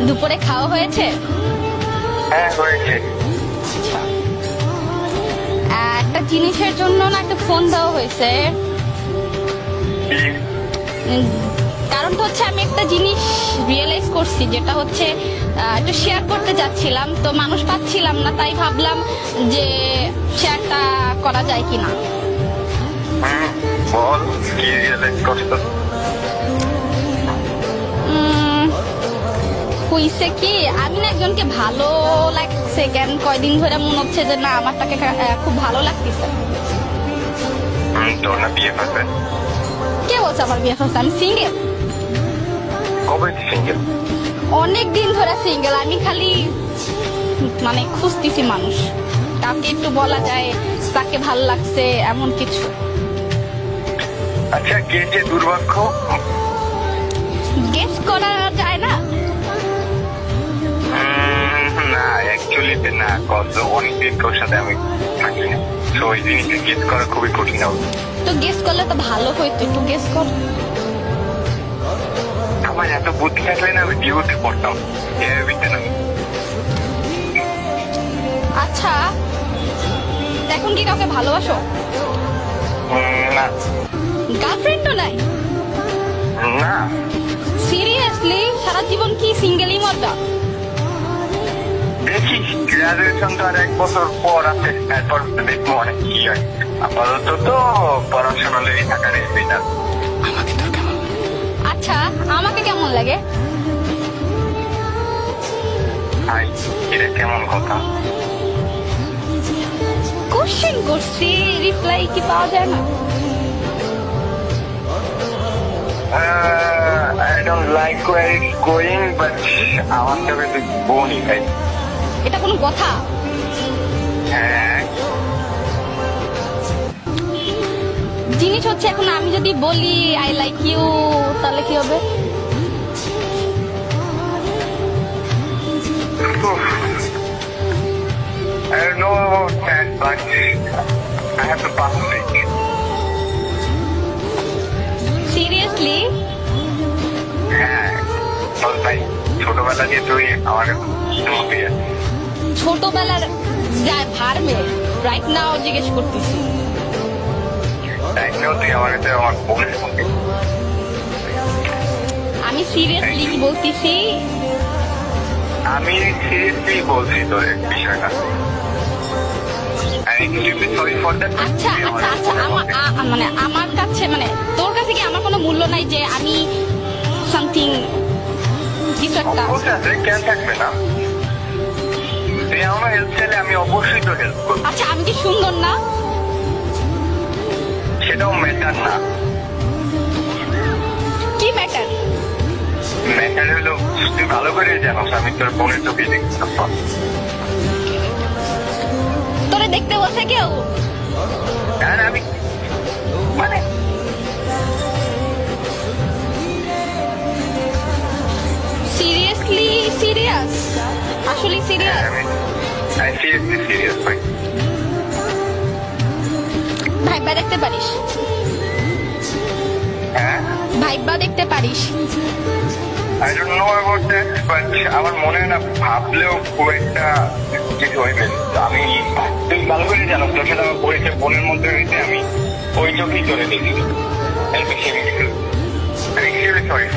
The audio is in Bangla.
দুপুরে খাওয়া হয়েছে? হ্যাঁ হয়েছে। আচ্ছা, একটা জিনিসের জন্য না একটা ফোন দেওয়া হয়েছে। কি? উম, কারণটা হচ্ছে আমি একটা জিনিস রিয়েলাইজ করছি, যেটা হচ্ছে একটু শেয়ার করতে যাচ্ছিলাম, তো মানুষ পাচ্ছিলাম না, তাই ভাবলাম যে শেয়ারটা করা যায় কিনা। বল কি রিয়েলাইজ করছো? হইছে কি, আমি না একজনকে ভালো লাগছে, কেন কয়দিন ধরে মনে হচ্ছে যে না আমার তাকে খুব ভালো লাগতেছে। তোর না বিয়ে করবে? কে বলছে আমার বিয়ে হচ্ছে? আমি সিঙ্গেল। কবে সিঙ্গেল? অনেক দিন ধরে সিঙ্গেল। আমি খালি মানে খুঁজতেছি মানুষ, কাউকে একটু বলা যায় তাকে ভাল লাগছে এমন কিছু। আচ্ছা, কে যে দুর্ভাগ্য? গেস করা যায় না। না অ্যাকচুয়ালি না, কত অনেকদিন তোর সাথে আমি থাকি না, তো ওই জিনিসটা গেস করা খুবই কঠিন হবে। তো গেস করলে তো ভালো হইতো, একটু গেস কর। আমার এত বুদ্ধি থাকলে না আমি ডিউটি পড়তাম। আচ্ছা, এখন কি কাউকে ভালোবাসো? না। গার্লফ্রেন্ডও নাই? না। সিরিয়াসলি সারা জীবন কি সিঙ্গেলই মরবা? দেখি গ্রাজুয়েশন তো আর 1 বছর পর আছে, তারপর দেখবো অনেক কি হয়। আপাতত তো পড়াশোনা লেগে থাকার এটা। আমাকে তো কেমন? আচ্ছা, আমাকে কেমন লাগে? হাই, এটা কেমন কথা? কোশ্চেন করছি, রিপ্লাই কি পাওয়া যায় না? I don't like where it's going, but আমার চোখে তুই বোনই ভাই। এটা কোনো কথা? হ্যাঁ। জিনিস হচ্ছে এখন আমি যদি বলি আই লাইক ইউ, তাহলে কি হবে? I don't know about that, but I have to pass it. Seriously? হ্যাঁ, বল ভাই, ছোটবেলা দিয়ে তুই আমার মতে ছোটবেলার যায় ভার্মে রাইট নাও জিজ্ঞেস করতেছি। তাই নিয়েও তুই আমার কাছে আমার বোনের মধ্যে। আমি সিরিয়াসলি বলতেছি। আমি সিরিয়াসলি বলছি তোর বিষয়টা। আচ্ছা আচ্ছা আচ্ছা, মানে আমার কাছে, মানে তোর কাছে কি আমার কোনো মূল্য নাই যে আমি সামথিং কিছু একটা? কেন থাকবে না? তুই আমার হেল্প চাইলে আমি অবশ্যই তো হেল্প করবো। আচ্ছা, আমি কি সুন্দর না? সেটাও ম্যাটার না। কি ম্যাটার? ম্যাটার হলো তুই ভালো করে জানোস আমি তোর বোনের চোখে দেখতাম। তোরে দেখতে বলছে কেউ? আর আমি মানে সিরিয়াসলি সিরিয়াস? আসলে সিরিয়াস? আমি সিরিয়াসলি সিরিয়াস ভাই। ভাইবা দেখতে পারিস? হ্যাঁ, ভাইবা দেখতে পারিস? I don't know about that, but আমার মনে হয় না ভাবলেও খুব একটা কিছু হইবে। আমি তুই ভালো করে জানো তোর সাথে আমার পরিচয় বোনের মধ্যে হয়েছে, আমি ওই চোখেই চলে দেখি। আমি সরি।